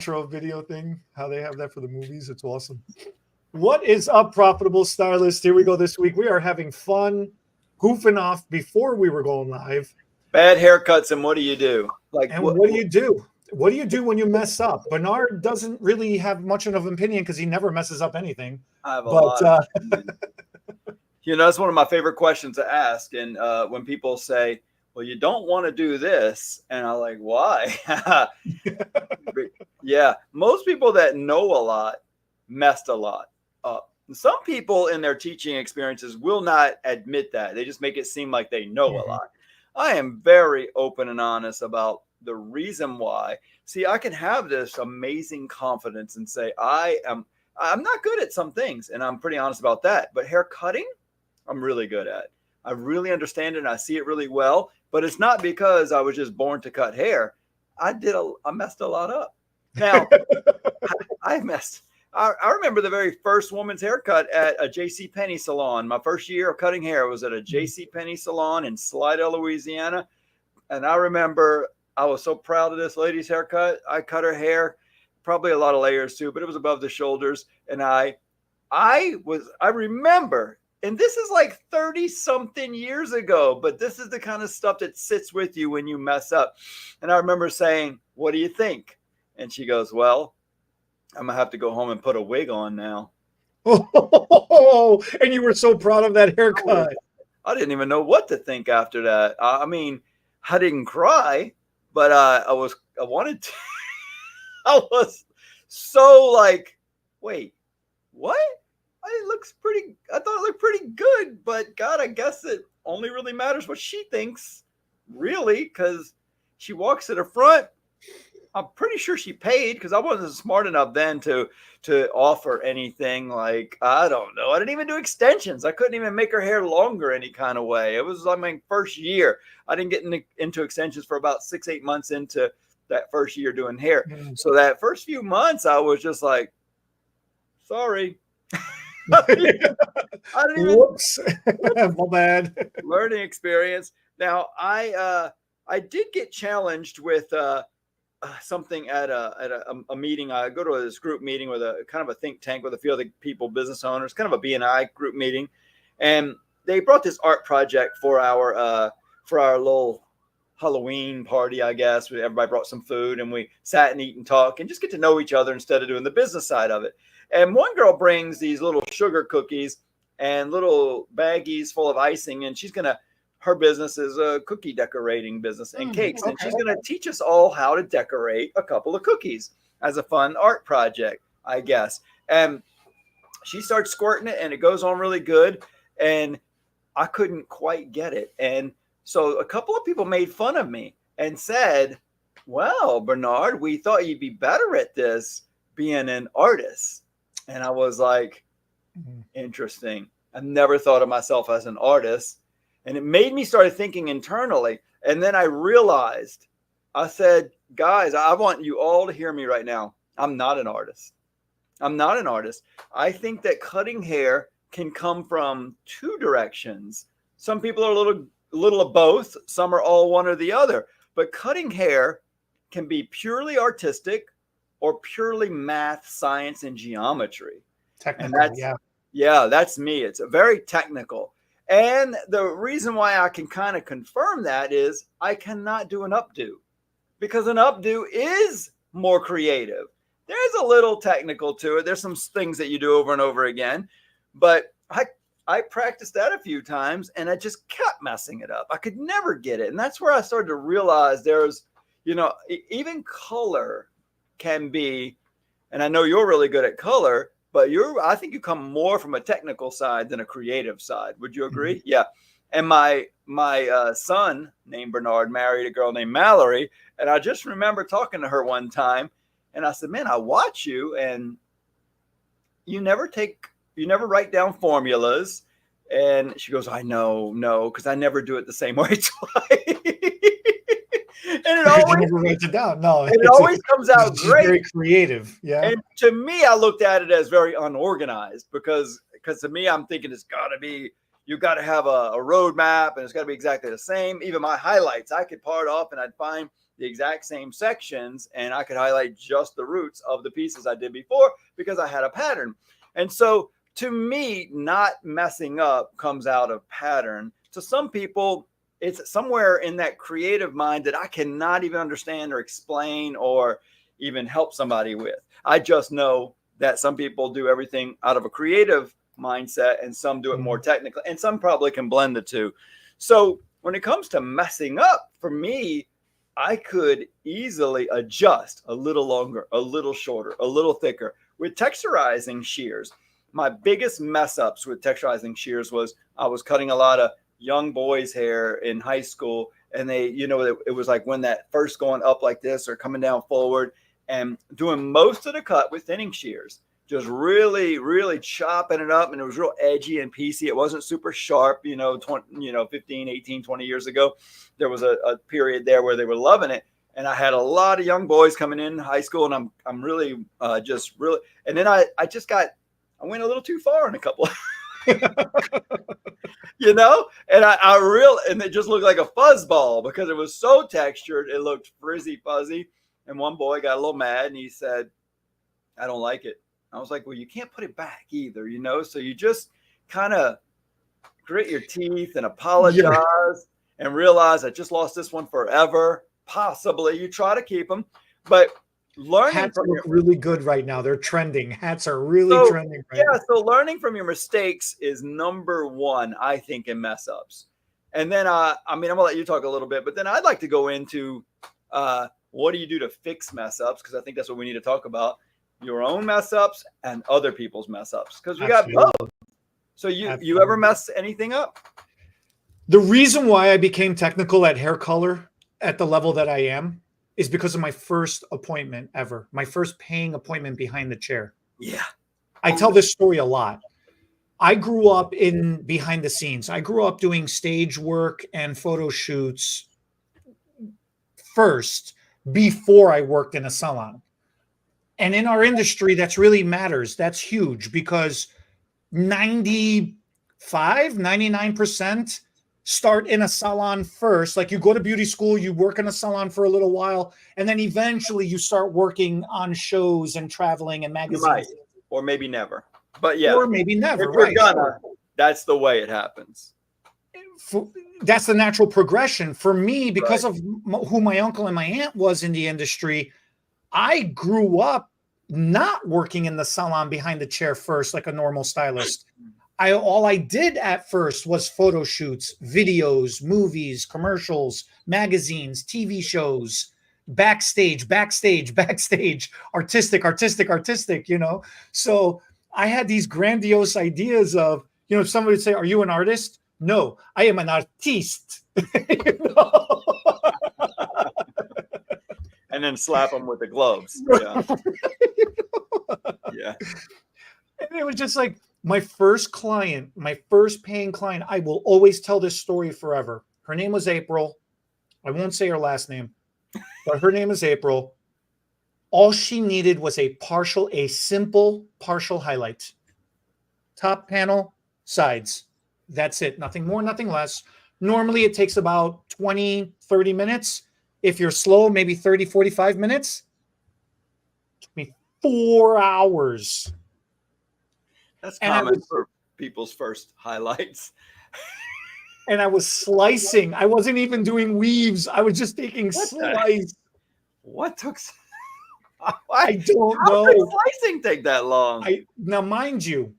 intro video thing, how they have that for the movies. It's awesome. What is up, Profitable Stylist? Here we go this week. We are having fun, goofing off before we were going live. Bad haircuts, and what do you do? Like, And what do you do? What do you do when you mess up? Bernard doesn't really have much of an opinion because he never messes up anything. I have a But lot of opinions. That's one of my favorite questions to ask. And when people say, well, you don't want to do this. And I'm like, why? Yeah, most people that know a lot messed a lot up. Some people in their teaching experiences will not admit that. They just make it seem like they know a lot. I am very open and honest about the reason why. See, I can have this amazing confidence and say, I'm not good at some things, and I'm pretty honest about that. But hair cutting, I'm really good at. I really understand it and I see it really well. But it's not because I was just born to cut hair. I messed a lot up. Now, I remember the very first woman's haircut at a JCPenney salon. My first year of cutting hair was at a JCPenney salon in Slidell, Louisiana. And I remember I was so proud of this lady's haircut. I cut her hair, probably a lot of layers too, but it was above the shoulders. And I remember, and this is like 30 something years ago, but this is the kind of stuff that sits with you when you mess up. And I remember saying, what do you think? And she goes, well, I'm going to have to go home and put a wig on now. Oh, and you were so proud of that haircut. I didn't even know what to think after that. I mean, I didn't cry, but I wanted to. I was so like, wait, what? I thought it looked pretty good, but God, I guess it only really matters what she thinks, really, because she walks to the front. I'm pretty sure she paid because I wasn't smart enough then to offer anything like, I don't know. I didn't even do extensions. I couldn't even make her hair longer any kind of way. It was like my first year. I didn't get into extensions for about 6-8 months into that first year doing hair. So that first few months, I was just like, sorry. I didn't even. Whoops. My bad. Learning experience. Now, I did get challenged with something at a meeting. I go to this group meeting with a kind of a think tank with a few other people, business owners, kind of a BNI group meeting. And they brought this art project for our little Halloween party, I guess. Everybody brought some food and we sat and eat and talk and just get to know each other instead of doing the business side of it. And one girl brings these little sugar cookies and little baggies full of icing, and her business is a cookie decorating business and cakes. And she's going to teach us all how to decorate a couple of cookies as a fun art project, I guess. And she starts squirting it and it goes on really good. And I couldn't quite get it. And so a couple of people made fun of me and said, well, Bernard, we thought you'd be better at this being an artist. And I was like, interesting. I never thought of myself as an artist. And it made me start thinking internally. And then I realized, I said, guys, I want you all to hear me right now. I'm not an artist. I'm not an artist. I think that cutting hair can come from two directions. Some people are a little of both. Some are all one or the other. But cutting hair can be purely artistic or purely math, science, and geometry. Technical, and that's me. It's very technical. And the reason why I can kind of confirm that is I cannot do an updo because an updo is more creative. There's a little technical to it. There's some things that you do over and over again, but I practiced that a few times and I just kept messing it up. I could never get it. And that's where I started to realize there's, even color can be, and I know you're really good at color, but I think you come more from a technical side than a creative side. Would you agree? Mm-hmm. Yeah. And my son named Bernard married a girl named Mallory. And I just remember talking to her one time and I said, man, I watch you and you never write down formulas. And she goes, I know, no, because I never do it the same way twice. And it always never writes it down. No, it always comes out great. Very creative. Yeah. And to me, I looked at it as very unorganized because to me, I'm thinking you got to have a roadmap and it's got to be exactly the same. Even my highlights, I could part off and I'd find, the exact same sections, and I could highlight just the roots of the pieces I did before because I had a pattern. And so to me, not messing up comes out of pattern. To some people, it's somewhere in that creative mind that I cannot even understand or explain or even help somebody with. I just know that some people do everything out of a creative mindset and some do it more technically, and some probably can blend the two. So when it comes to messing up, for me, I could easily adjust a little longer, a little shorter, a little thicker. With texturizing shears, my biggest mess ups with texturizing shears was I was cutting a lot of young boys' hair in high school, and they, it was like when that first going up like this or coming down forward, and doing most of the cut with thinning shears, just really, really chopping it up. And it was real edgy and piecey. It wasn't super sharp, 15, 18, 20 years ago. There was a period there where they were loving it. And I had a lot of young boys coming in high school, and I'm really just really, and then I went a little too far in a couple of, and it just looked like a fuzz ball because it was so textured. It looked frizzy fuzzy. And one boy got a little mad and he said, I don't like it. I was like, well, you can't put it back either, so you just kind of grit your teeth and apologize and realize I just lost this one forever. Possibly you try to keep them, but learning hats look really good right now. They're trending. Hats are really trending right now. So learning from your mistakes is number one, I think, in mess ups. And then I'm gonna let you talk a little bit, but then I'd like to go into what do you do to fix mess ups, because I think that's what we need to talk about, your own mess ups and other people's mess ups, because we got both. So you ever mess anything up? The reason why I became technical at hair color at the level that I am is because of my first appointment ever, my first paying appointment behind the chair. Yeah. I tell this story a lot. I grew up in behind the scenes. I grew up doing stage work and photo shoots first before I worked in a salon. And in our industry, that's really matters. That's huge because 99% start in a salon first. Like you go to beauty school, you work in a salon for a little while, and then eventually you start working on shows and traveling and magazines. You might, or maybe never. But yeah. Or maybe never. If you're gonna, that's the way it happens. That's the natural progression. For me, because of who my uncle and my aunt was in the industry, I grew up not working in the salon behind the chair first like a normal stylist. All I did at first was photo shoots, videos, movies, commercials, magazines, TV shows, backstage, artistic. So I had these grandiose ideas of, if somebody would say, are you an artist? No, I am an artiste. And then slap them with the gloves. Yeah. Yeah. And it was just like my first client, my first paying client. I will always tell this story forever. Her name was April. I won't say her last name, but her name is April. All she needed was a simple partial highlight. Top panel, sides. That's it. Nothing more, nothing less. Normally it takes about 20, 30 minutes. If you're slow, maybe 30, 45 minutes. It took me 4 hours. That's common for people's first highlights. And I was slicing. I wasn't even doing weaves. I was just taking slice. What took? I don't know. How did slicing take that long? Now, mind you,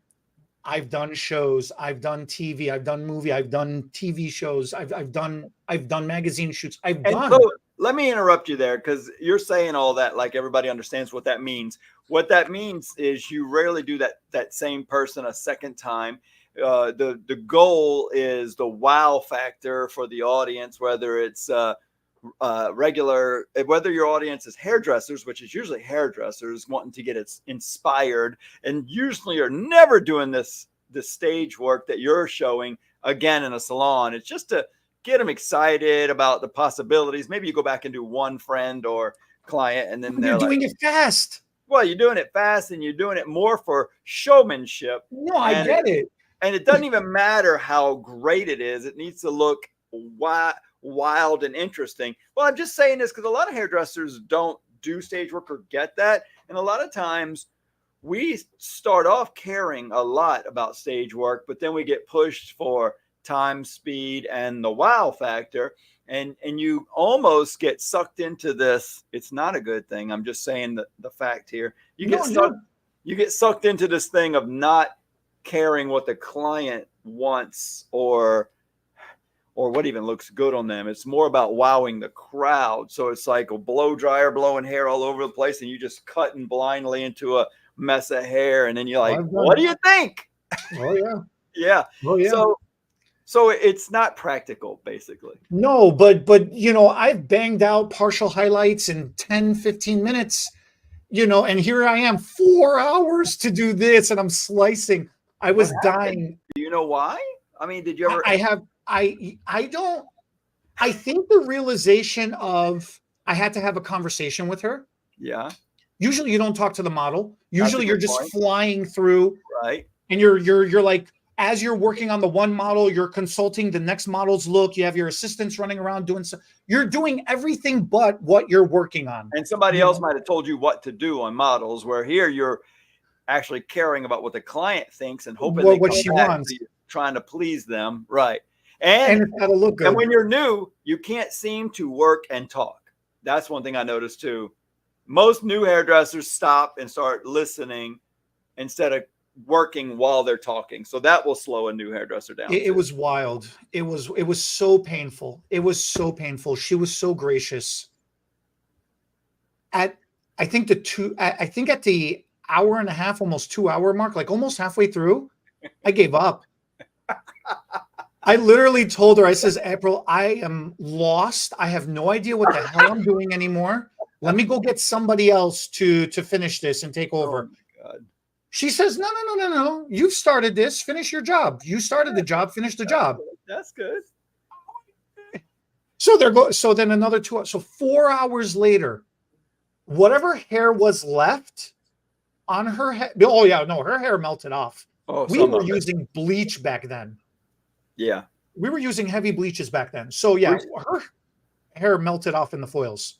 I've done shows, I've done TV, I've done movie, I've done TV shows, I've done magazine shoots. So, let me interrupt you there, because you're saying all that like everybody understands what that means. What that means is you rarely do that same person a second time. The goal is the wow factor for the audience, whether it's regular, whether your audience is hairdressers, which is usually hairdressers wanting to get it inspired, and usually are never doing the stage work that you're showing again in a salon. It's just to get them excited about the possibilities. Maybe you go back and do one friend or client, and then you're doing it fast. Well, you're doing it fast, and you're doing it more for showmanship. No, I get it. And it doesn't even matter how great it is. It needs to look wild and interesting. Well, I'm just saying this because a lot of hairdressers don't do stage work or get that. And a lot of times we start off caring a lot about stage work, but then we get pushed for time, speed, and the wow factor. And you almost get sucked into this. It's not a good thing. I'm just saying the fact here. You get sucked into this thing of not caring what the client wants or what even looks good on them. It's more about wowing the crowd. So it's like a blow dryer blowing hair all over the place, and you just cutting blindly into a mess of hair, and then you're like, what do you think? Oh yeah. Yeah. Oh yeah. So it's not practical, basically. No, but I've banged out partial highlights in 10, 15 minutes, and here I am 4 hours to do this, and I'm slicing. I was dying. Do you know why? I mean, did you ever? I think the realization of I had to have a conversation with her. Yeah. Usually you don't talk to the model. Usually you're just flying through. Right. And you're like, as you're working on the one model, you're consulting the next model's look. You have your assistants running around doing so. You're doing everything but what you're working on. And somebody else might have told you what to do on models, where here you're actually caring about what the client thinks and hoping what she wants, trying to please them. Right. And it's gotta look good. And when you're new, you can't seem to work and talk. That's one thing I noticed too. Most new hairdressers stop and start listening instead of working while they're talking. So that will slow a new hairdresser down. It was wild. It was so painful. It was so painful. She was so gracious. I think at the hour and a half, almost 2 hour mark, like almost halfway through, I gave up. I literally told her, I says, April, I am lost. I have no idea what the hell I'm doing anymore. Let me go get somebody else to finish this and take over. Oh my God. She says, no. You've started this. Finish your job. You started the job. Finish the job. That's good. So then another 2 hours. So 4 hours later, whatever hair was left on her head. Oh yeah, no, her hair melted off. Oh, we were using bleach back then. Yeah. We were using heavy bleaches back then. So yeah, her hair melted off in the foils.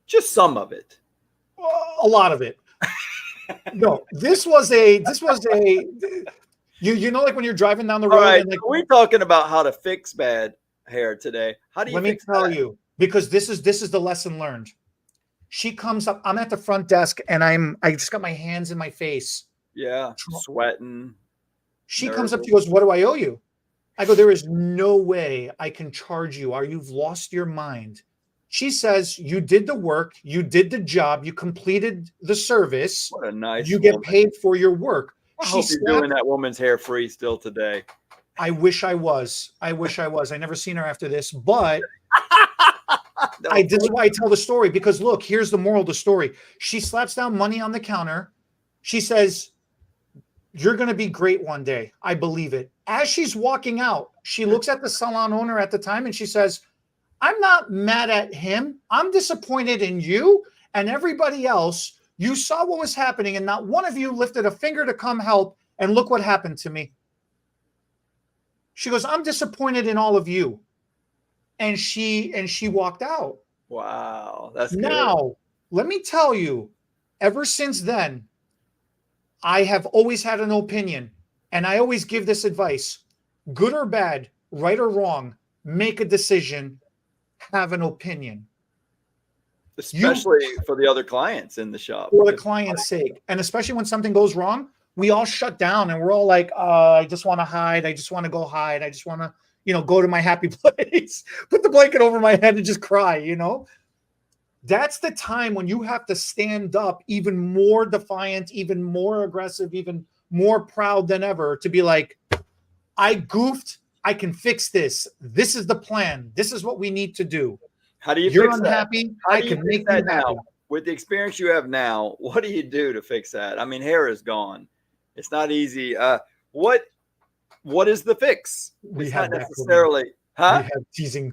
Just some of it. A lot of it. No, this was a you know, like when you're driving down the road. All right, and like, we're talking about how to fix bad hair today. How do you? Let me tell you, because this is the lesson learned. She comes up. I'm at the front desk, and I just got my hands in my face. Yeah, sweating. She comes up. She goes, "What do I owe you?" I go, "There is no way I can charge you. You've lost your mind." She says, "You did the work. You did the job. You completed the service. What a nice. You get paid for your work." I hope you're doing that woman's hair free still today. I wish I was. I never seen her after this, but this is why I tell the story, because look, here's the moral of the story. She slaps down money on the counter. She says, "You're going to be great one day. I believe it." As she's walking out, she looks at the salon owner at the time and she says, "I'm not mad at him. I'm disappointed in you and everybody else. You saw what was happening and not one of you lifted a finger to come help. And look what happened to me." She goes, "I'm disappointed in all of you." And she walked out. Wow. That's good. Now, let me tell you, ever since then, I have always had an opinion, and I always give this advice: good or bad, right or wrong, make a decision, have an opinion. Especially for the other clients in the shop. For the client's sake. And especially when something goes wrong, we all shut down and we're all like, I just want to hide. I just want to go hide. I just want to, go to my happy place, put the blanket over my head and just cry, That's the time when you have to stand up even more defiant, even more aggressive, even more proud than ever to be like, I goofed. I can fix this. This is the plan. This is what we need to do. How do you You're fix unhappy? That? I can make that now. happen. With the experience you have now, what do you do to fix that? I mean, hair is gone. It's not easy. What is the fix? It's not necessarily. Huh? We have teasing.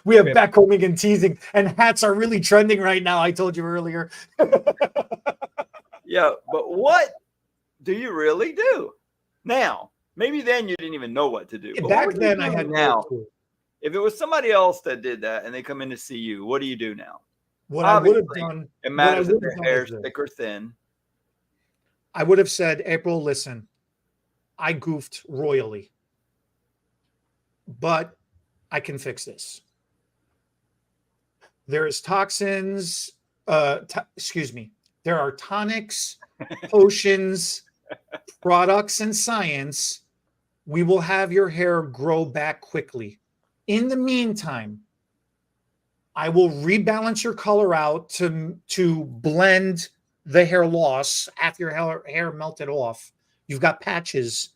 We have backcombing and teasing, and hats are really trending right now. I told you earlier. Yeah, but what do you really do now? Maybe then you didn't even know what to do. Back then, I had now. If it was somebody else that did that and they come in to see you, what do you do now? What I would have Obviously, done, it what I matters if would have their done is hair's this. thick or thin. I would have said, April, listen, I goofed royally, but I can fix this. There is toxins, excuse me, there are tonics, potions, products, and science. We will have your hair grow back quickly. In the meantime, I will rebalance your color out to blend the hair loss after your hair melted off. You've got patches.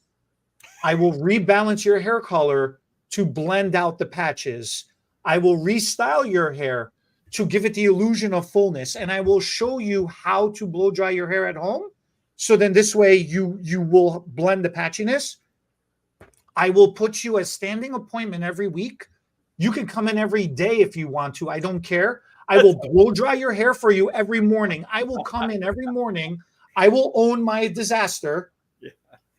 I will rebalance your hair color to blend out the patches. I will restyle your hair to give it the illusion of fullness, and I will show you how to blow dry your hair at home. So then this way you will blend the patchiness. I will put you a standing appointment every week. You can come in every day if you want to. I don't care. I will blow dry your hair for you every morning. I will come in every morning. I will own my disaster.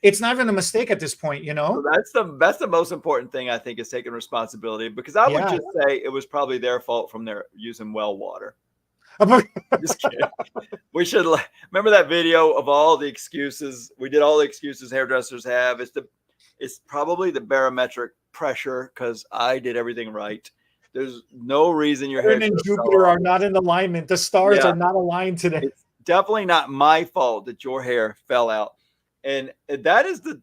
It's not even a mistake at this point, you know? So that's the most important thing, I think, is taking responsibility, because I would just say it was probably their fault from their using well water. Just kidding. We should remember that video of all the excuses. We did all the excuses hairdressers have. It's probably the barometric pressure because I did everything right. There's no reason your hair and Jupiter are not in alignment. The stars are not aligned today. It's definitely not my fault that your hair fell out. And that is the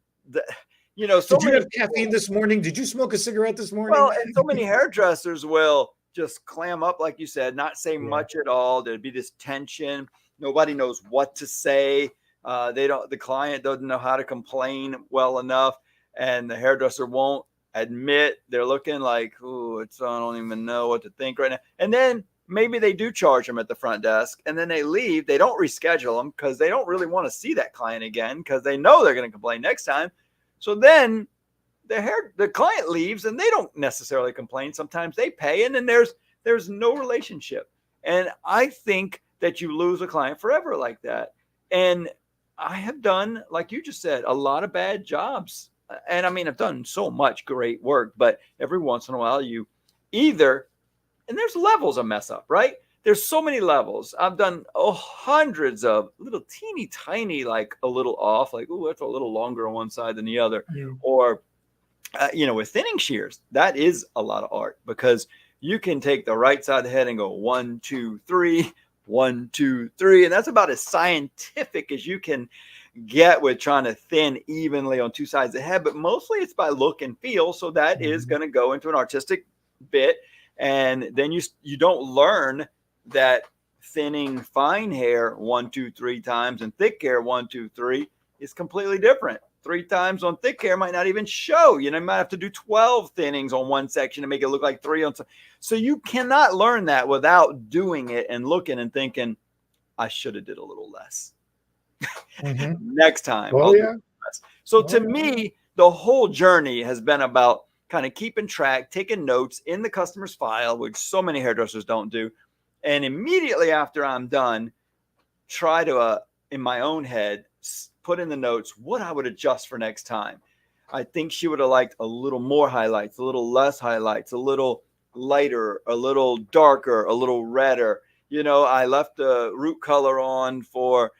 you know, so did you have caffeine this morning? Did you smoke a cigarette this morning? Well, and so many hairdressers will just clam up, like you said, not say much at all. There'd be this tension. Nobody knows what to say. The client doesn't know how to complain well enough, and the hairdresser won't admit they're looking like, oh, I don't even know what to think right now. And then maybe they do charge them at the front desk, and then they leave. They don't reschedule them because they don't really want to see that client again because they know they're going to complain next time. So then the client leaves and they don't necessarily complain. Sometimes they pay, and then there's no relationship. And I think that you lose a client forever like that. And I have done, like you just said, a lot of bad jobs. And I mean, I've done so much great work, but every once in a while and there's levels of mess up, right? There's so many levels. I've done hundreds of little teeny tiny, like a little off, like, oh, that's a little longer on one side than the other. Or, with thinning shears, that is a lot of art because you can take the right side of the head and go 1, 2, 3, 1, 2, 3. And that's about as scientific as you can get with trying to thin evenly on two sides of the head. But mostly it's by look and feel. So that is going to go into an artistic bit. And then you don't learn that thinning fine hair 1, 2, 3 times and thick hair 1, 2, 3 is completely different. 3 times on thick hair might not even show. You might have to do 12 thinnings on one section to make it look like 3 on some. So you cannot learn that without doing it and looking and thinking, I should have did a little less. Next time. Oh, yeah. So to me, the whole journey has been about kind of keeping track, taking notes in the customer's file, which so many hairdressers don't do. And immediately after I'm done, try to, in my own head, put in the notes what I would adjust for next time. I think she would have liked a little more highlights, a little less highlights, a little lighter, a little darker, a little redder. I left the root color on for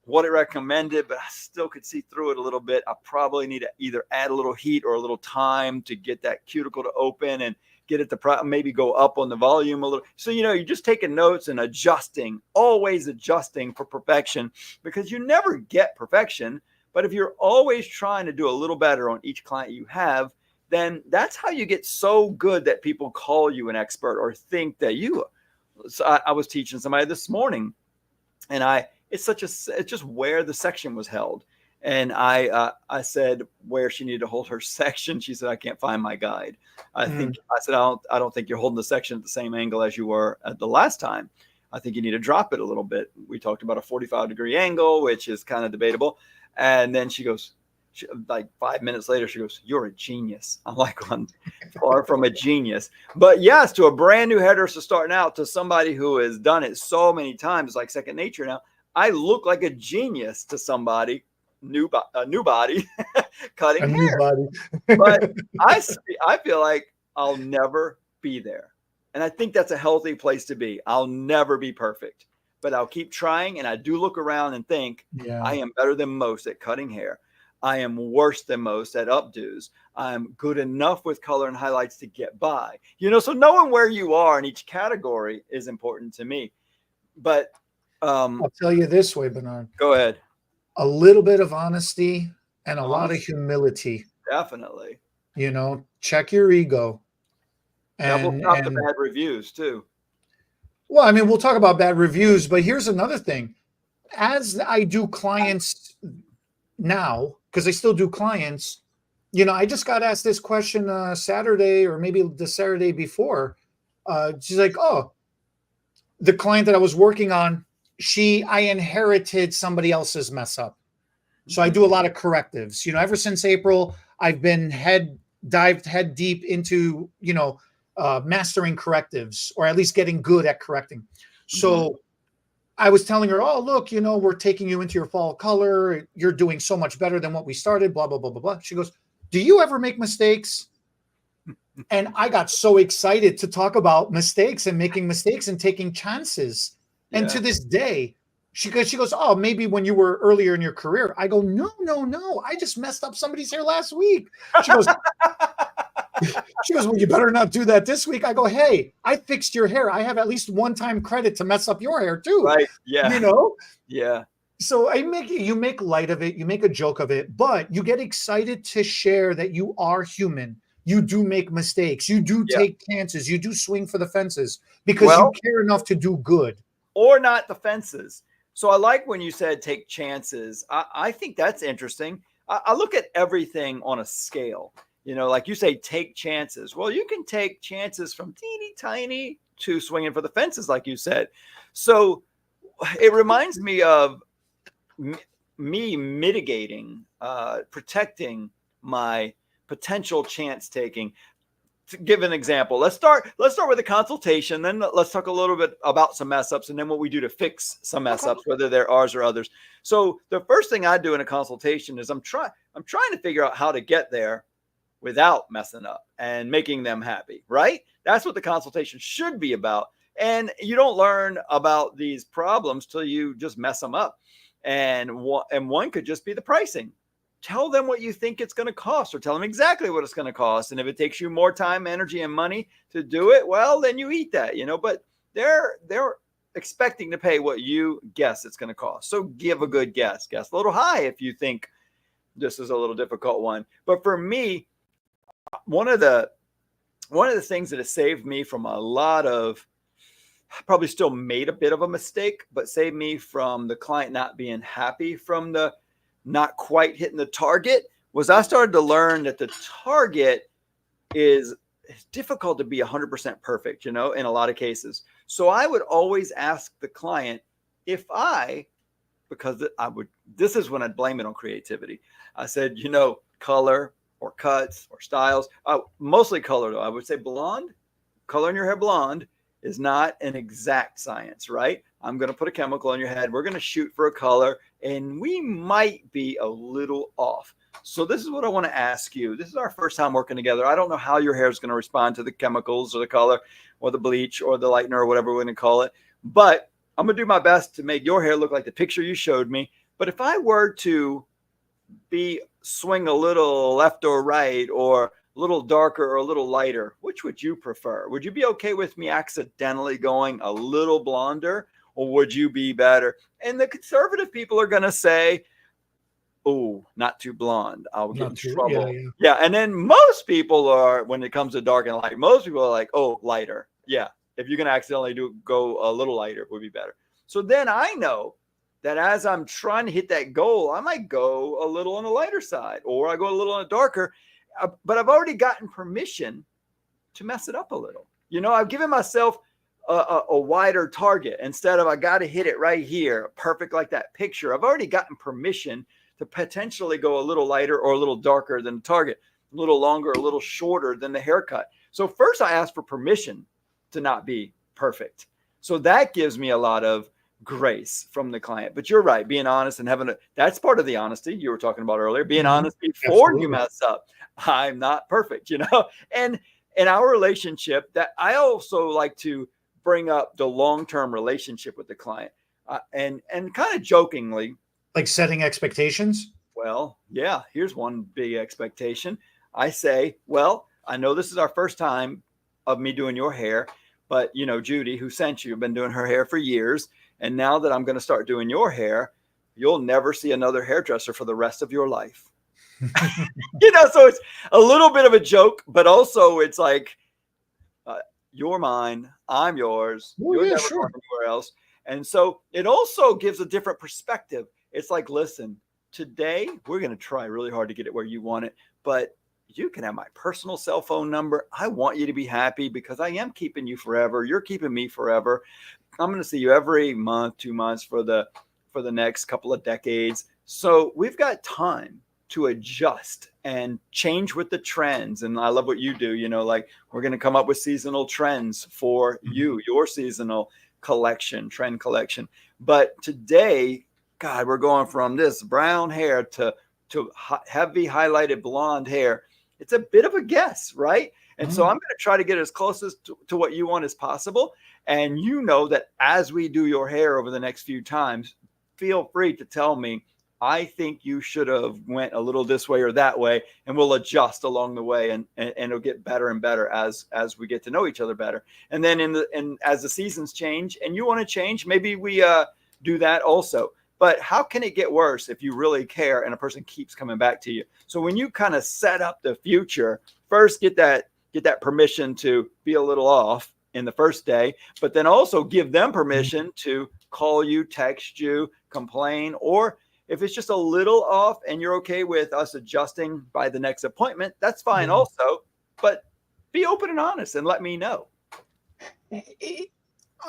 what it recommended, but I still could see through it a little bit. I probably need to either add a little heat or a little time to get that cuticle to open and get it to maybe go up on the volume a little. So, you're just taking notes and adjusting, always adjusting for perfection, because you never get perfection. But if you're always trying to do a little better on each client you have, then that's how you get so good that people call you an expert or think that you. So I was teaching somebody this morning, and it's just where the section was held. And I said where she needed to hold her section. She said, I can't find my guide. I said, I don't think you're holding the section at the same angle as you were at the last time. I think you need to drop it a little bit. We talked about a 45-degree angle, which is kind of debatable. And then she goes, like 5 minutes later, she goes, you're a genius. I'm like, I'm far from a genius. But yes, to a brand new hairdresser starting out, to somebody who has done it so many times, like second nature now, I look like a genius to somebody, a new body, cutting hair. Body. But I feel like I'll never be there. And I think that's a healthy place to be. I'll never be perfect, but I'll keep trying. And I do look around and think, I am better than most at cutting hair. I am worse than most at updos. I'm good enough with color and highlights to get by. So knowing where you are in each category is important to me. But I'll tell you this way, Bernard. Go ahead. A little bit of honesty and a lot of humility. Definitely. Check your ego. And we'll stop the bad reviews too. Well, I mean, we'll talk about bad reviews, but here's another thing. As I do clients now, because I still do clients, I just got asked this question Saturday or maybe the Saturday before. She's like, oh, the client that I was working on, I inherited somebody else's mess up. So I do a lot of correctives. Ever since April, I've been dived head deep into, mastering correctives, or at least getting good at correcting. So I was telling her, oh, look, we're taking you into your fall color. You're doing so much better than what we started, blah, blah, blah, blah, blah. She goes, do you ever make mistakes? And I got so excited to talk about mistakes and making mistakes and taking chances. Yeah. And to this day, she goes, oh, maybe when you were earlier in your career. I go, no. I just messed up somebody's hair last week. She goes, well, you better not do that this week. I go, hey, I fixed your hair. I have at least one-time credit to mess up your hair too. Right. Yeah. Yeah. So you make light of it. You make a joke of it, but you get excited to share that you are human. You do make mistakes. You do take chances. You do swing for the fences because you care enough to do good. Or not the fences. So I like when you said take chances. I think that's interesting. I look at everything on a scale. Like you say, take chances. Well, you can take chances from teeny tiny to swinging for the fences, like you said. So it reminds me of me mitigating, protecting my potential chance taking. To give an example, let's start with a consultation. Then let's talk a little bit about some mess ups, and then what we do to fix some mess ups, whether they're ours or others. So the first thing I do in a consultation is I'm trying to figure out how to get there without messing up and making them happy, right? That's what the consultation should be about. And you don't learn about these problems till you just mess them up. And one could just be the pricing. Tell them what you think it's going to cost, or tell them exactly what it's going to cost. And if it takes you more time, energy, and money to do it, well, then you eat that, but they're expecting to pay what you guess it's going to cost. So give a good guess. Guess a little high if you think this is a little difficult one. But for me, one of the things that has saved me from a lot of, probably still made a bit of a mistake, but saved me from the client not being happy from the not quite hitting the target, was I started to learn that the target is difficult to be 100% perfect, in a lot of cases. So I would always ask the client this is when I'd blame it on creativity. I said, color or cuts or styles, mostly color though. I would say color in your hair blonde is not an exact science, right? I'm going to put a chemical on your head. We're going to shoot for a color, and we might be a little off. So this is what I want to ask you. This is our first time working together. I don't know how your hair is going to respond to the chemicals or the color or the bleach or the lightener or whatever we're going to call it. But I'm going to do my best to make your hair look like the picture you showed me. But if I were to swing a little left or right, or a little darker or a little lighter, which would you prefer? Would you be okay with me accidentally going a little blonder, or would you be better? And the conservative people are going to say, oh, not too blonde. I'll get in trouble. Yeah. And then most people are, when it comes to dark and light, most people are like, oh, lighter. Yeah. If you're going to accidentally go a little lighter, it would be better. So then I know that as I'm trying to hit that goal, I might go a little on the lighter side, or I go a little on the darker, but I've already gotten permission to mess it up a little. I've given myself a wider target instead of I got to hit it right here, perfect like that picture. I've already gotten permission to potentially go a little lighter or a little darker than the target, a little longer, a little shorter than the haircut. So first I ask for permission to not be perfect. So that gives me a lot of grace from the client. But you're right, being honest and that's part of the honesty you were talking about earlier, being honest before you mess up. I'm not perfect, and in our relationship, that I also like to bring up the long-term relationship with the client, and kind of jokingly, Like setting expectations. well, yeah, here's one big expectation. I say, well, I know this is our first time of me doing your hair, but you know, Judy, who sent you, been doing her hair for years. And now that I'm going to start doing your hair, you'll never see another hairdresser for the rest of your life. You know, so it's a little bit of a joke, but also it's like, you're mine, I'm yours, Oh, you're yeah, never sure. going anywhere else. And so it also gives a different perspective. It's like, listen, today we're going to try really hard to get it where you want it, but you can have my personal cell phone number. I want you to be happy because I am keeping you forever. You're keeping me forever. I'm going to see you every month, 2 months for the next couple of decades. So we've got time to adjust and change with the trends. And I love what you do. You know, like we're going to come up with seasonal trends for you, your seasonal trend collection. But today, God, we're going from this brown hair to heavy highlighted blonde hair. It's a bit of a guess, right? And so I'm going to try to get as close to what you want as possible. And you know that as we do your hair over the next few times, feel free to tell me, I think you should have went a little this way or that way, and we'll adjust along the way, and it'll get better and better as we get to know each other better. And then as the seasons change and you want to change, maybe we do that also. But how can it get worse if you really care and a person keeps coming back to you? So when you kind of set up the future, first get that permission to be a little off in the first day, but then also give them permission to call you, text you, complain, or if it's just a little off and you're okay with us adjusting by the next appointment, that's fine also. But be open and honest and let me know.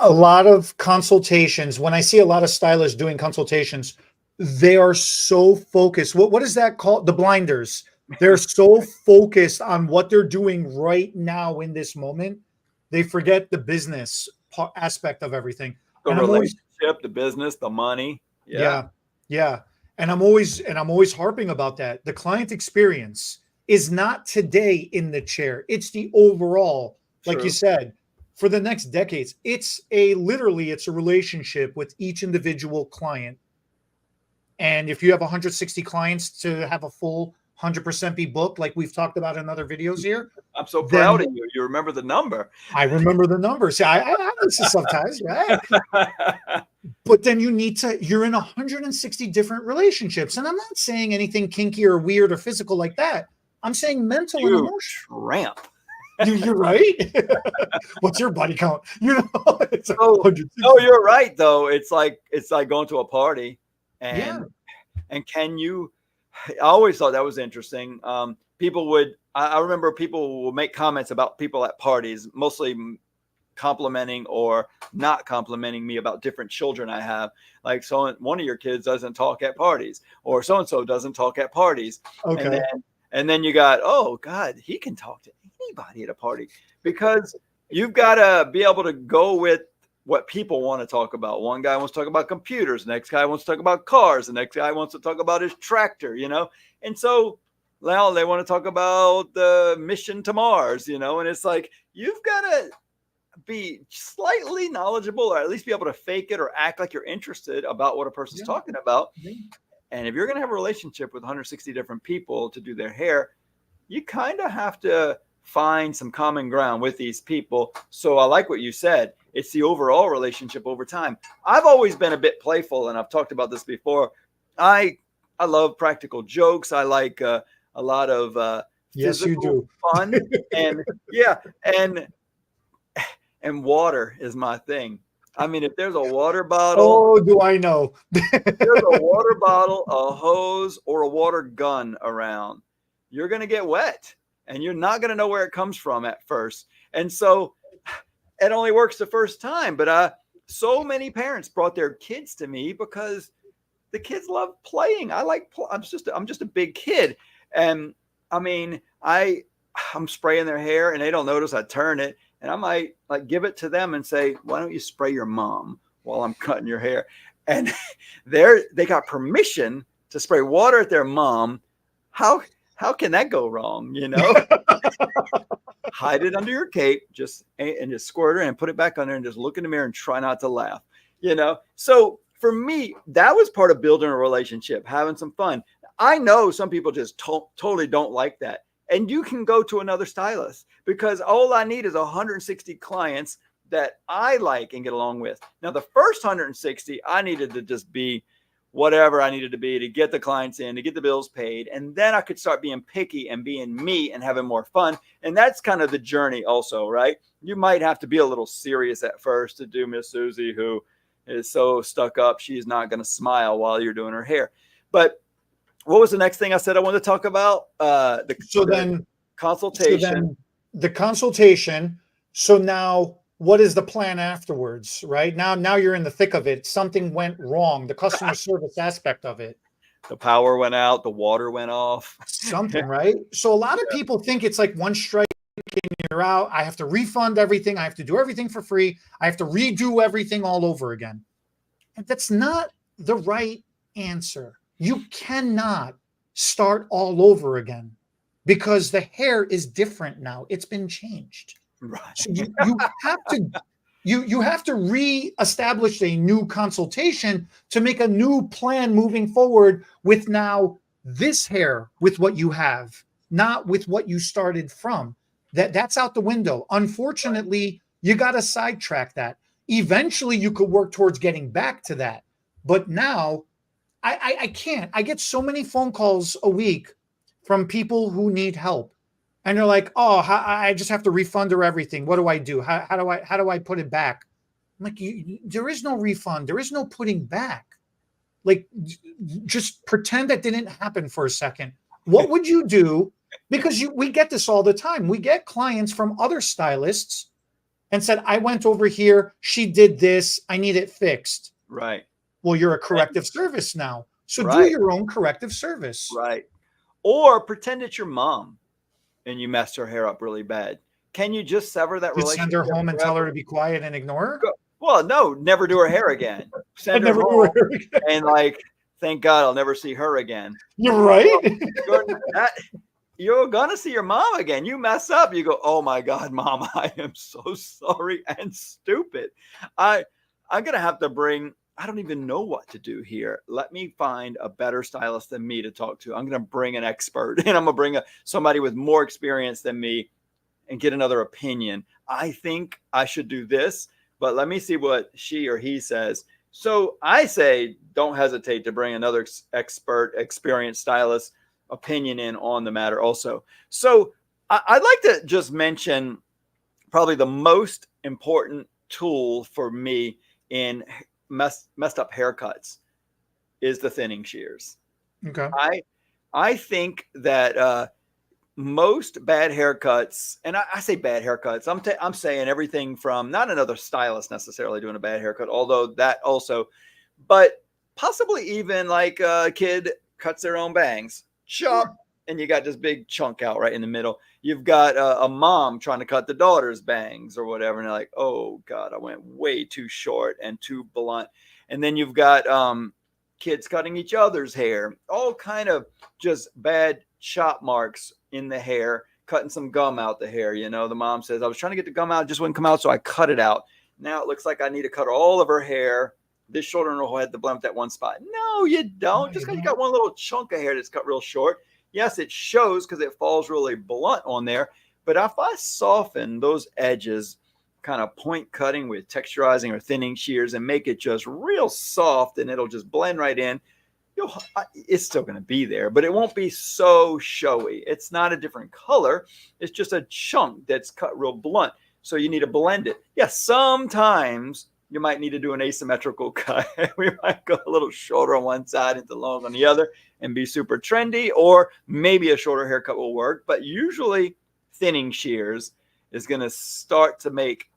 A lot of consultations, when I see a lot of stylists doing consultations, they are so focused. What is that called? The blinders. They're so focused on what they're doing right now in this moment. They forget the business aspect of everything. The And I'm always, relationship, the business, the money. yeah. And I'm always harping about that. The client experience is not today in the chair. It's the overall, like you said, for the next decades. It's a relationship with each individual client. And if you have 160 clients to have a full 100% be booked, like we've talked about in other videos here, I'm so proud of you. You remember the number. I remember the numbers. I listen sometimes, right? But then you're in 160 different relationships. And I'm not saying anything kinky or weird or physical like that. I'm saying mental and emotional. Ramp. You're right. What's your body count? You know, it's you're right though. It's like going to a party, and can you? I always thought that was interesting. I remember people will make comments about people at parties, mostly complimenting or not complimenting me about different children I have. Like, so one of your kids doesn't talk at parties, or so and so doesn't talk at parties. Okay. And then you got, oh God, he can talk to anybody at a party, because you've got to be able to go with what people want to talk about. One guy wants to talk about computers. The next guy wants to talk about cars. The next guy wants to talk about his tractor, you know? And so now they want to talk about the mission to Mars, you know? And it's like, you've got to be slightly knowledgeable, or at least be able to fake it or act like you're interested about what a person's talking about. And if you're going to have a relationship with 160 different people to do their hair, you kind of have to find some common ground with these people. So I like what you said. It's the overall relationship over time. I've always been a bit playful, and I've talked about this before. I love practical jokes. I like a lot of yes, you do. fun, and and water is my thing. I mean, if there's a water bottle, oh, do I know? there's a water bottle, a hose, or a water gun around, you're going to get wet, and you're not going to know where it comes from at first. And so it only works the first time. But so many parents brought their kids to me because the kids love playing. I'm just a big kid. And I mean, I'm spraying their hair and they don't notice I turn it. And I might like give it to them and say, why don't you spray your mom while I'm cutting your hair? And they got permission to spray water at their mom. How can that go wrong? You know? hide it under your cape, and just squirt it and put it back under and just look in the mirror and try not to laugh, So for me, that was part of building a relationship, having some fun. I know some people just totally don't like that. And you can go to another stylist, because all I need is 160 clients that I like and get along with. Now, the first 160, I needed to just be whatever I needed to be to get the clients in, to get the bills paid. And then I could start being picky and being me and having more fun. And that's kind of the journey also, right? You might have to be a little serious at first to do Miss Susie, who is so stuck up, she's not going to smile while you're doing her hair. But what was the next thing I said I wanted to talk about? The consultation. So then the consultation. So now, what is the plan afterwards? Right now you're in the thick of it. Something went wrong. The customer service aspect of it. The power went out. The water went off. Something, right? So a lot of people think it's like one strike and you're out. I have to refund everything. I have to do everything for free. I have to redo everything all over again. And that's not the right answer. You cannot start all over again, because the hair is different now. It's been changed. Right. So you have to reestablish a new consultation to make a new plan moving forward with now this hair, with what you have, not with what you started from. That's out the window. Unfortunately, you got to sidetrack that. Eventually you could work towards getting back to that. But now I can't. I get so many phone calls a week from people who need help. And they're like, oh, I just have to refund her everything. What do I do? How do I put it back? I'm like, there is no refund. There is no putting back. Like, just pretend that didn't happen for a second. What would you do? Because we get this all the time. We get clients from other stylists and said, I went over here. She did this. I need it fixed. Right. Well, you're a corrective service now. So Right. do your own corrective service. Right. Or pretend it's your mom and you messed her hair up really bad. Can you just sever that relationship? Send her home and tell her to be quiet and ignore her? Well, no, never do her hair again. Send her home and thank God I'll never see her again. You're right. You're going to see your mom again. You mess up. You go, oh my God, Mom, I am so sorry and stupid. I'm going to have to I don't even know what to do here. Let me find a better stylist than me to talk to. I'm going to bring an expert, and I'm going to bring somebody with more experience than me and get another opinion. I think I should do this, but let me see what she or he says. So I say, don't hesitate to bring another expert, experienced stylist opinion in on the matter also. So I'd like to just mention probably the most important tool for me in messed up haircuts is the thinning shears. Okay. I think that most bad haircuts, and I say bad haircuts, I'm saying everything from not another stylist necessarily doing a bad haircut, although that also, but possibly even like a kid cuts their own bangs, chop, and you got this big chunk out right in the middle. You've got a mom trying to cut the daughter's bangs or whatever. And they're like, oh God, I went way too short and too blunt. And then you've got kids cutting each other's hair, all kind of just bad chop marks in the hair, cutting some gum out the hair. The mom says, I was trying to get the gum out, it just wouldn't come out. So I cut it out. Now it looks like I need to cut all of her hair, this shoulder and her head, to blend that one spot. No, you don't. Just because you got one little chunk of hair that's cut real short. Yes, it shows because it falls really blunt on there. But if I soften those edges, kind of point cutting with texturizing or thinning shears, and make it just real soft, and it'll just blend right in, it's still going to be there, but it won't be so showy. It's not a different color. It's just a chunk that's cut real blunt. So you need to blend it. Yes, sometimes you might need to do an asymmetrical cut. We might go a little shorter on one side and long on the other and be super trendy, or maybe a shorter haircut will work. But usually thinning shears is going to start to make,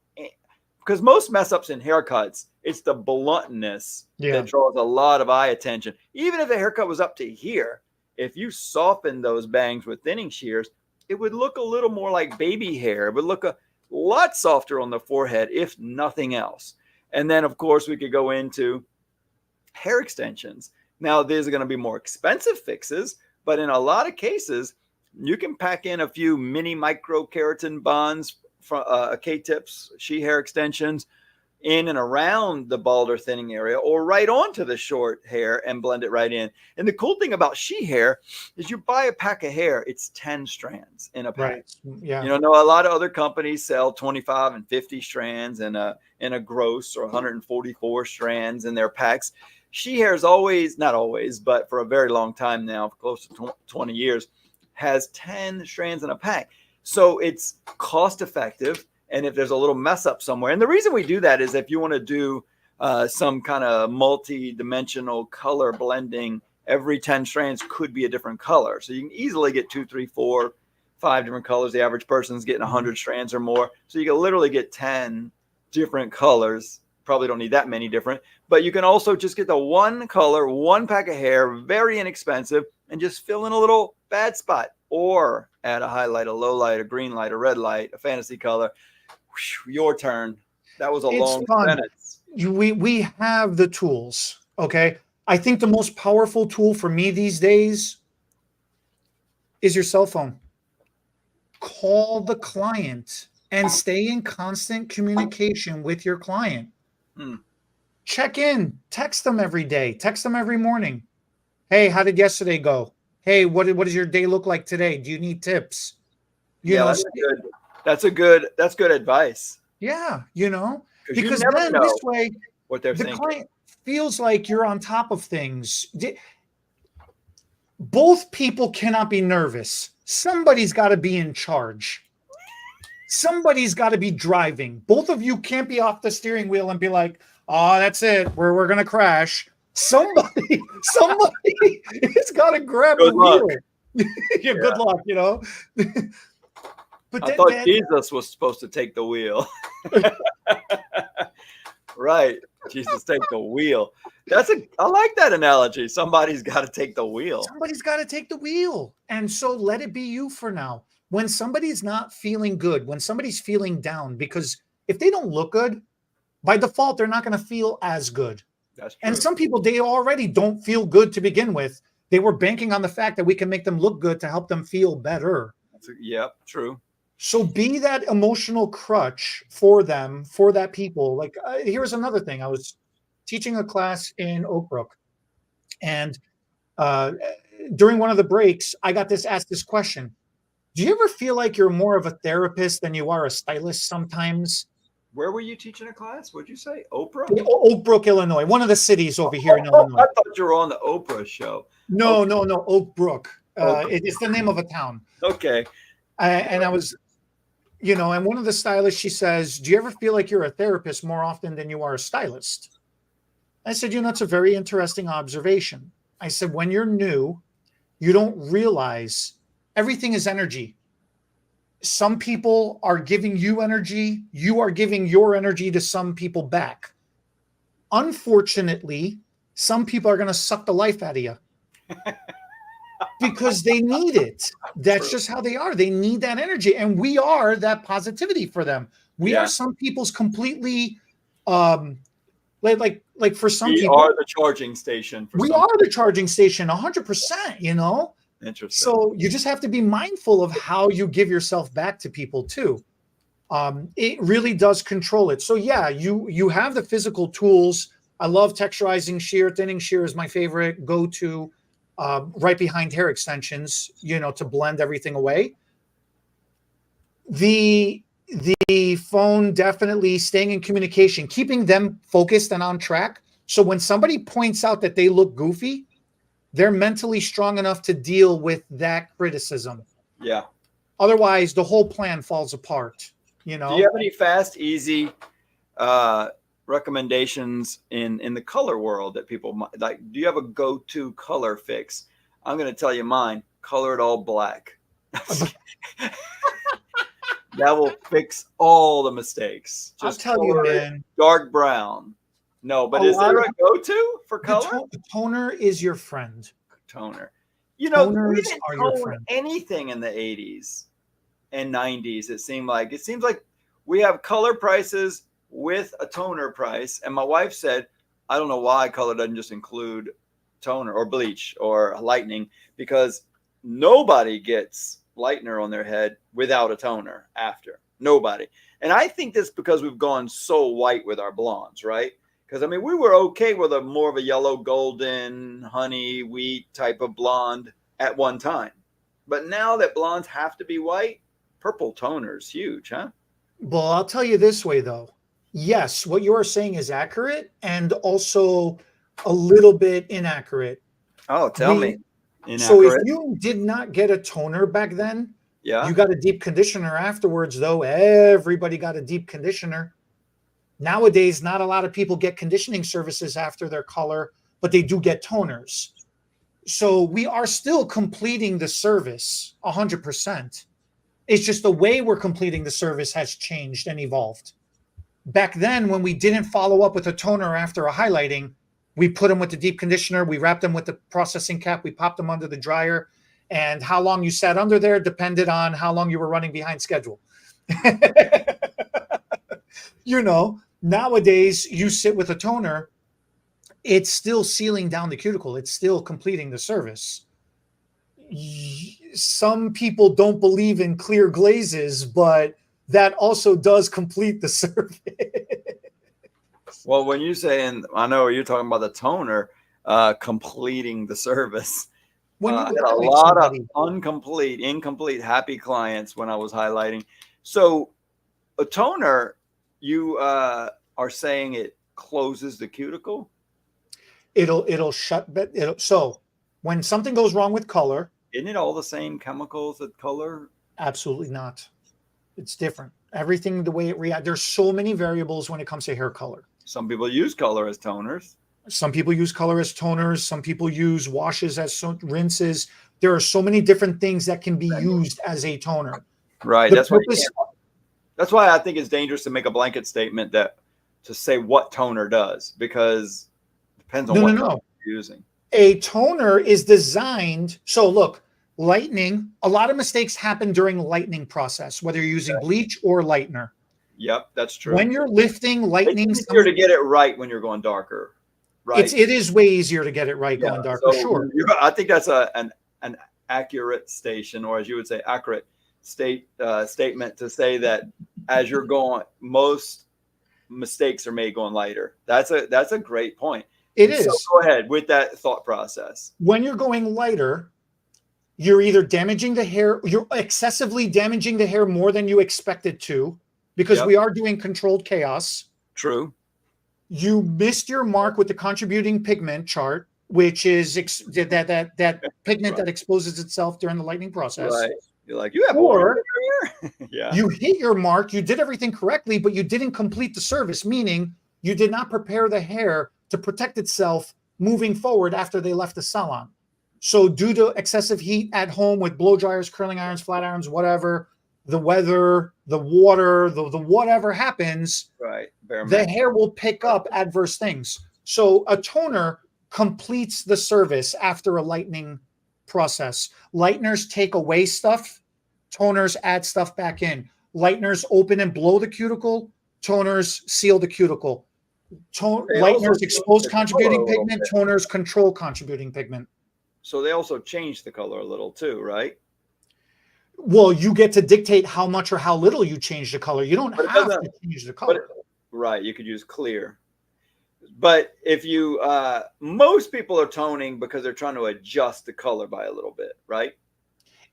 because most mess ups in haircuts, it's the bluntness that draws a lot of eye attention. Even if the haircut was up to here, if you soften those bangs with thinning shears, it would look a little more like baby hair. It would look a lot softer on the forehead, if nothing else. And then, of course, we could go into hair extensions. Now, these are going to be more expensive fixes, but in a lot of cases, You can pack in a few mini micro keratin bonds, from K-tips, she hair extensions in and around the bald or thinning area, or right onto the short hair and blend it right in. And the cool thing about she hair is you buy a pack of hair, it's 10 strands in a pack. Right. Yeah. You know, a lot of other companies sell 25 and 50 strands in a gross, or 144 strands in their packs. She hair is always, not always, but for a very long time now, for close to 20 years, has 10 strands in a pack. So it's cost effective. And if there's a little mess up somewhere, and the reason we do that is if you want to do some kind of multi-dimensional color blending, every 10 strands could be a different color. So you can easily get 2, 3, 4, 5 different colors. The average person's getting 100 strands or more. So you can literally get 10 different colors. Probably don't need that many different, but you can also just get the one color, one pack of hair, very inexpensive, and just fill in a little bad spot, or add a highlight, a low light, a green light, a red light, a fantasy color. Whew, your turn. That was a long sentence. We have the tools. Okay. I think the most powerful tool for me these days is your cell phone. Call the client and stay in constant communication with your client. Check in, text them every day, text them every morning. Hey, how did yesterday go? Hey, what does your day look like today? Do you need tips? You know, that's good advice. Yeah, you know, because then this way, what they're the thinking. client feels like you're on top of things. Both people cannot be nervous. Somebody's got to be in charge. Somebody's got to be driving. Both of you can't be off the steering wheel and be like, oh, that's it. We're going to crash. Somebody has got to grab the wheel. Yeah, good luck, you know. But I thought Jesus was supposed to take the wheel. Right. Jesus, take the wheel. I like that analogy. Somebody's got to take the wheel. Somebody's got to take the wheel. And so let it be you for now. When somebody's not feeling good, when somebody's feeling down, because if they don't look good, by default, they're not going to feel as good. That's true. And some people, they already don't feel good to begin with. They were banking on the fact that we can make them look good to help them feel better. Yep, true. So be that emotional crutch for them, for that people. Like, here's another thing. I was teaching a class in Oak Brook, and during one of the breaks, I got asked this question. Do you ever feel like you're more of a therapist than you are a stylist sometimes? Where were you teaching a class? What'd you say? Oprah? Oak Brook, Illinois. One of the cities over here in Illinois. I thought you were on the Oprah show. No. Oak Brook. It's the name of a town. Okay. And I was, you know, and one of the stylists, she says, do you ever feel like you're a therapist more often than you are a stylist? I said, you know, that's a very interesting observation. I said, when you're new, you don't realize everything is energy. Some people are giving you energy. You are giving your energy to some people back. Unfortunately, some people are going to suck the life out of you because they need it. That's just how they are. They need that energy. And we are that positivity for them. We are some people's completely, like for some people. We are the charging station. We are the charging station 100%, you know? Interesting. So you just have to be mindful of how you give yourself back to people too. It really does control it. So yeah, you have the physical tools. I love texturizing shear. Thinning shear is my favorite go-to, right behind hair extensions, you know, to blend everything away. The phone, definitely staying in communication, keeping them focused and on track. So when somebody points out that they look goofy, they're mentally strong enough to deal with that criticism. Yeah. Otherwise, the whole plan falls apart. You know. Do you have any fast, easy recommendations in the color world that people might like? Do you have a go-to color fix? I'm going to tell you mine. Color it all black. That will fix all the mistakes. Just I'll tell you, man. Dark brown. No, but is there a go-to for color? The toner is your friend. Toner. You know, Toners we didn't are your tone friend. anything in the 80s and 90s. It seems like we have color prices with a toner price. And my wife said, I don't know why color doesn't just include toner or bleach or lightening, because nobody gets lightener on their head without a toner after. Nobody. And I think that's because we've gone so white with our blondes, right? Because I mean, we were okay with a more of a yellow, golden, honey, wheat type of blonde at one time. But now that blondes have to be white, purple toner is huge, huh? Well, I'll tell you this way though. Yes, what you are saying is accurate and also a little bit inaccurate. Oh, tell me. We So if Inaccurate. you did not get a toner back then, Yeah. you got a deep conditioner afterwards though. Everybody got a deep conditioner. Nowadays, not a lot of people get conditioning services after their color, but they do get toners. So we are still completing the service 100%. It's just the way we're completing the service has changed and evolved. Back then, when we didn't follow up with a toner after a highlighting, we put them with the deep conditioner, we wrapped them with the processing cap, we popped them under the dryer, and how long you sat under there depended on how long you were running behind schedule. Nowadays you sit with a toner, it's still sealing down the cuticle, it's still completing the service. Some people don't believe in clear glazes, but that also does complete the service. Well, when you say, and I know you're talking about the toner completing the service. When I you had a highlight lot of somebody, incomplete, happy clients when I was highlighting. So a toner, you are saying it closes the cuticle? it'll shut. So when something goes wrong with color, Isn't it all the same chemicals that color? absolutely not. It's different. Everything, the way it reacts. There's so many variables when it comes to hair color. Some people use color as toners. Some people use color as toners. Some people use washes as rinses. There are so many different things that can be used as a toner. Right. The That's why purpose, that's why I think it's dangerous to make a blanket statement that to say what toner does, because it depends on what toner you're using. A toner is designed. So look, lightening, a lot of mistakes happen during lightening process, whether you're using bleach or lightener. Yep, that's true. When you're lifting, lightening, it's easier to get it right when you're going darker, right? It is way easier to get it right going darker, so sure. I think that's an accurate station, or as you would say, accurate statement to say that as you're going, most mistakes are made going lighter. That's a great point. It is. So go ahead with that thought process. When you're going lighter, you're either damaging the hair, you're excessively damaging the hair more than you expected to, because we are doing controlled chaos. True. You missed your mark with the contributing pigment chart, which is that pigment that exposes itself during the lightening process. Right. You're like, you have or here. Yeah. You hit your mark, you did everything correctly, but you didn't complete the service, meaning you did not prepare the hair to protect itself moving forward after they left the salon. So due to excessive heat at home with blow dryers, curling irons, flat irons, whatever, the weather, the water, the whatever happens, right, the hair will pick up adverse things. So a toner completes the service after a lightening process. Lighteners take away stuff, toners add stuff back in. Lighteners open and blow the cuticle, toners seal the cuticle. Lighteners expose contributing pigment, toners control contributing pigment. So they also change the color a little too, right? Well, you get to dictate how much or how little you change the color. You don't have to change the color. Right. You could use clear. But if you, most people are toning because they're trying to adjust the color by a little bit, right?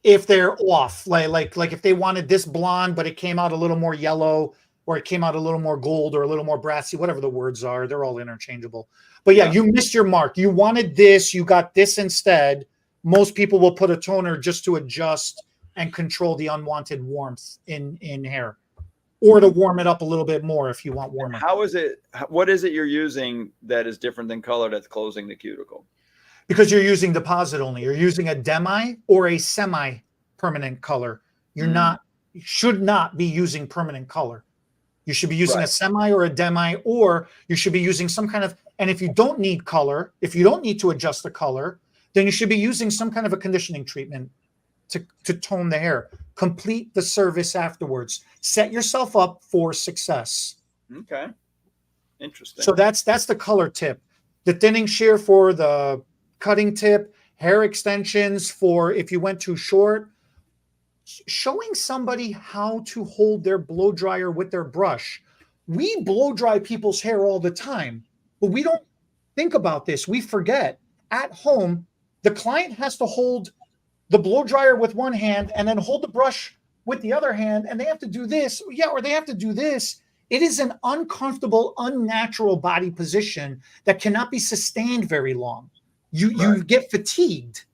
If they're off, like if they wanted this blonde, but it came out a little more yellow, or it came out a little more gold, or a little more brassy, whatever the words are, they're all interchangeable. But yeah, you missed your mark. You wanted this, you got this instead. Most people will put a toner just to adjust and control the unwanted warmth in hair, or to warm it up a little bit more if you want warmer. How is it? What is it you're using that is different than color that's closing the cuticle? Because you're using deposit only. You're using a demi or a semi-permanent color. You should not be using permanent color. You should be using a semi or a demi, or you should be using some kind of, and if you don't need color, if you don't need to adjust the color, then you should be using some kind of a conditioning treatment to tone the hair. Complete the service afterwards. Set yourself up for success. Okay. Interesting. So that's the color tip. The thinning shear for the cutting tip, hair extensions for if you went too short. showing somebody how to hold their blow dryer with their brush. We blow dry people's hair all the time, but we don't think about this. We forget. At home, the client has to hold the blow dryer with one hand and then hold the brush with the other hand, and they have to do this, or they have to do this. It is an uncomfortable, unnatural body position that cannot be sustained very long. You get fatigued.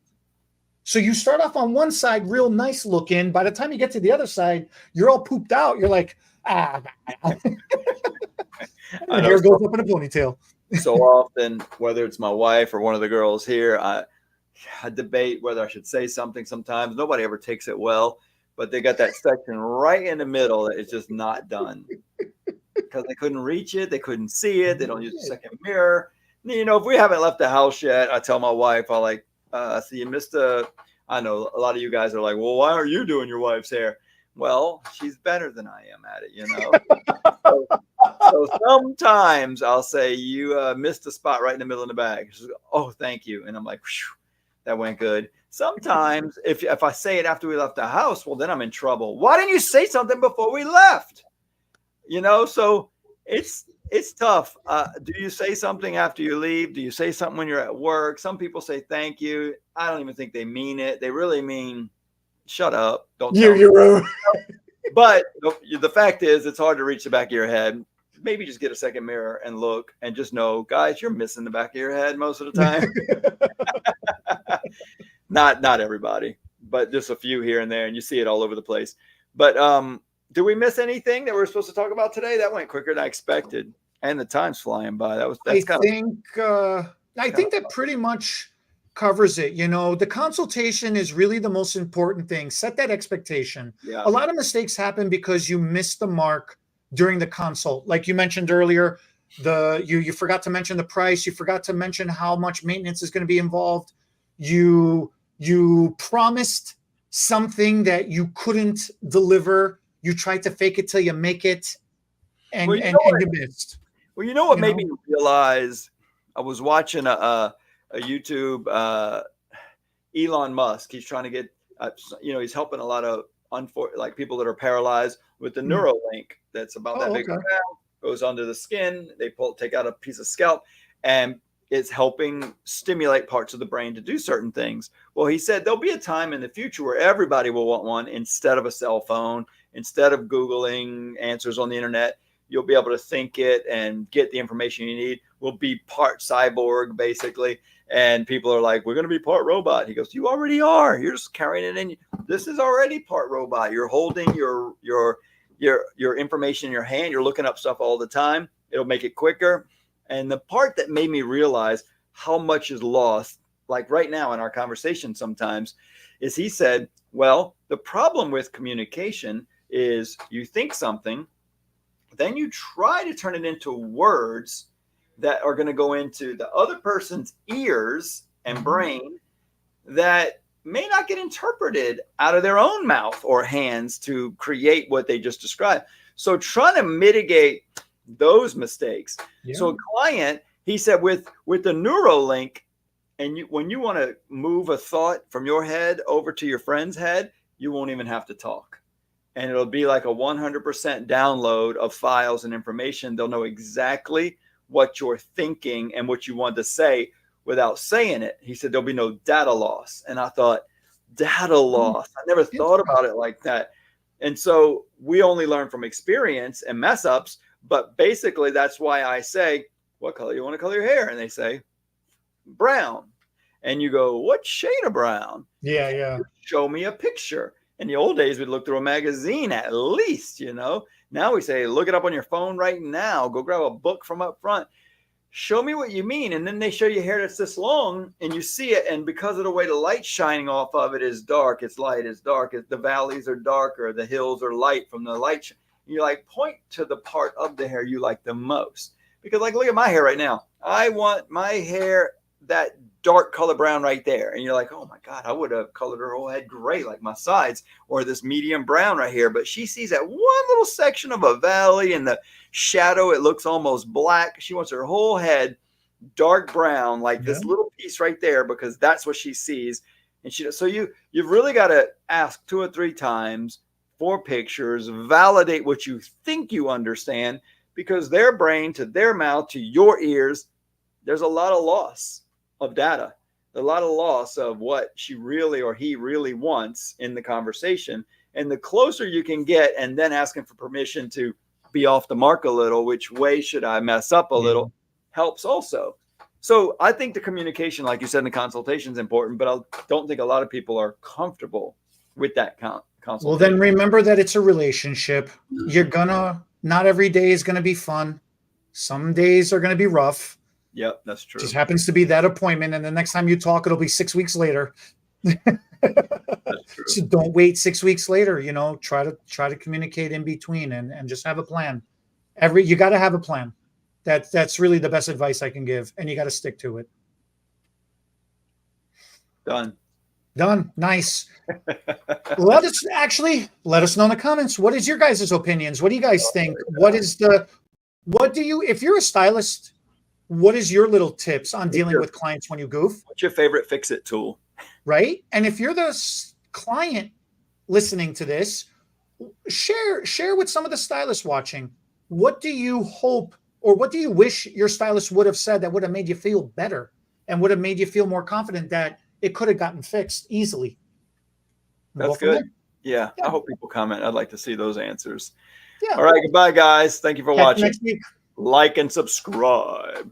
So you start off on one side real nice looking. By the time you get to the other side, you're all pooped out. You're like, and the hair goes up in a ponytail. So often, whether it's my wife or one of the girls here, I debate whether I should say something sometimes. Nobody ever takes it well, but they got that section right in the middle that is just not done because they couldn't reach it. They couldn't see it. They don't use a second mirror. If we haven't left the house yet, I tell my wife, so you missed I know a lot of you guys are like, well, why aren't you doing your wife's hair? Well, she's better than I am at it, so sometimes I'll say, you missed a spot right in the middle of the bag. She goes, oh, thank you. And I'm like, that went good. Sometimes if I say it after we left the house, well, then I'm in trouble. Why didn't you say something before we left? So it's tough. Do you say something after you leave? Do you say something when you're at work? Some people say thank you. I don't even think they mean it. They really mean, shut up. Don't tell me. But the fact is, it's hard to reach the back of your head. Maybe just get a second mirror and look and just know, guys, you're missing the back of your head most of the time. Not everybody, but just a few here and there, and you see it all over the place. But did we miss anything that we were supposed to talk about today? That went quicker than I expected, and the time's flying by. I think that pretty much covers it. The consultation is really the most important thing. Set that expectation. Yeah. A lot of mistakes happen because you missed the mark during the consult. Like you mentioned earlier, you forgot to mention the price. You forgot to mention how much maintenance is going to be involved. You promised something that you couldn't deliver. You tried to fake it till you make it, and you missed. Well, what made me realize? I was watching a YouTube, Elon Musk. He's trying to get, he's helping a lot of people that are paralyzed with the Neuralink. That's about that big. Goes under the skin. They take out a piece of scalp, and it's helping stimulate parts of the brain to do certain things. Well, he said there'll be a time in the future where everybody will want one instead of a cell phone, instead of Googling answers on the internet. You'll be able to think it and get the information you need. We'll be part cyborg, basically. And people are like, we're going to be part robot. He goes, you already are. You're just carrying it in. This is already part robot. You're holding your information in your hand. You're looking up stuff all the time. It'll make it quicker. And the part that made me realize how much is lost, like right now in our conversation sometimes, is he said, well, the problem with communication is you think something, then you try to turn it into words that are going to go into the other person's ears and brain that may not get interpreted out of their own mouth or hands to create what they just described. So trying to mitigate those mistakes. Yeah. So a client, he said, with the Neuralink, and when you want to move a thought from your head over to your friend's head, you won't even have to talk. And it'll be like a 100% download of files and information. They'll know exactly what you're thinking and what you want to say without saying it. He said there'll be no data loss. And I thought, data loss? I never thought about it like that. And so we only learn from experience and mess ups. But basically, that's why I say, what color you want to color your hair? And they say, brown. And you go, what shade of brown? Yeah. Show me a picture. In the old days, we'd look through a magazine at least, Now we say, look it up on your phone right now. Go grab a book from up front. Show me what you mean. And then they show you hair that's this long and you see it. And because of the way the light's shining off of it is dark, it's light, it's dark. The valleys are darker. The hills are light from the light. You point to the part of the hair you like the most. Because look at my hair right now. I want my hair that dark color brown right there. And you're like, oh my God, I would have colored her whole head gray like my sides, or this medium brown right here. But she sees that one little section of a valley in the shadow. It looks almost black. She wants her whole head dark brown, like this little piece right there, because that's what she sees. And so you've really got to ask 2 or 3 times for pictures, validate what you think you understand, because their brain to their mouth to your ears, there's a lot of loss of data, a lot of loss of what she really or he really wants in the conversation. And the closer you can get, and then asking for permission to be off the mark a little, which way should I mess up a little, helps also. So I think the communication, like you said, in the consultation is important, but I don't think a lot of people are comfortable with that consultation. Well, then remember that it's a relationship. Not every day is going to be fun. Some days are going to be rough. Yep, that's true. Just happens to be that appointment. And the next time you talk, it'll be 6 weeks later. That's true. So don't wait 6 weeks later, try to communicate in between and just have a plan. You got to have a plan. That's really the best advice I can give. And you got to stick to it. Done. Nice. Let us know in the comments. What is your guys' opinions? What do you guys think? If you're a stylist, what is your little tips on dealing with clients when you goof? What's your favorite fix-it tool? Right. And if you're the client listening to this, share with some of the stylists watching. What do you hope, or what do you wish your stylist would have said that would have made you feel better and would have made you feel more confident that it could have gotten fixed easily? That's good. Yeah. I hope people comment. I'd like to see those answers. Yeah. All right. Goodbye, guys. Thank you for watching. Next week. Like and subscribe.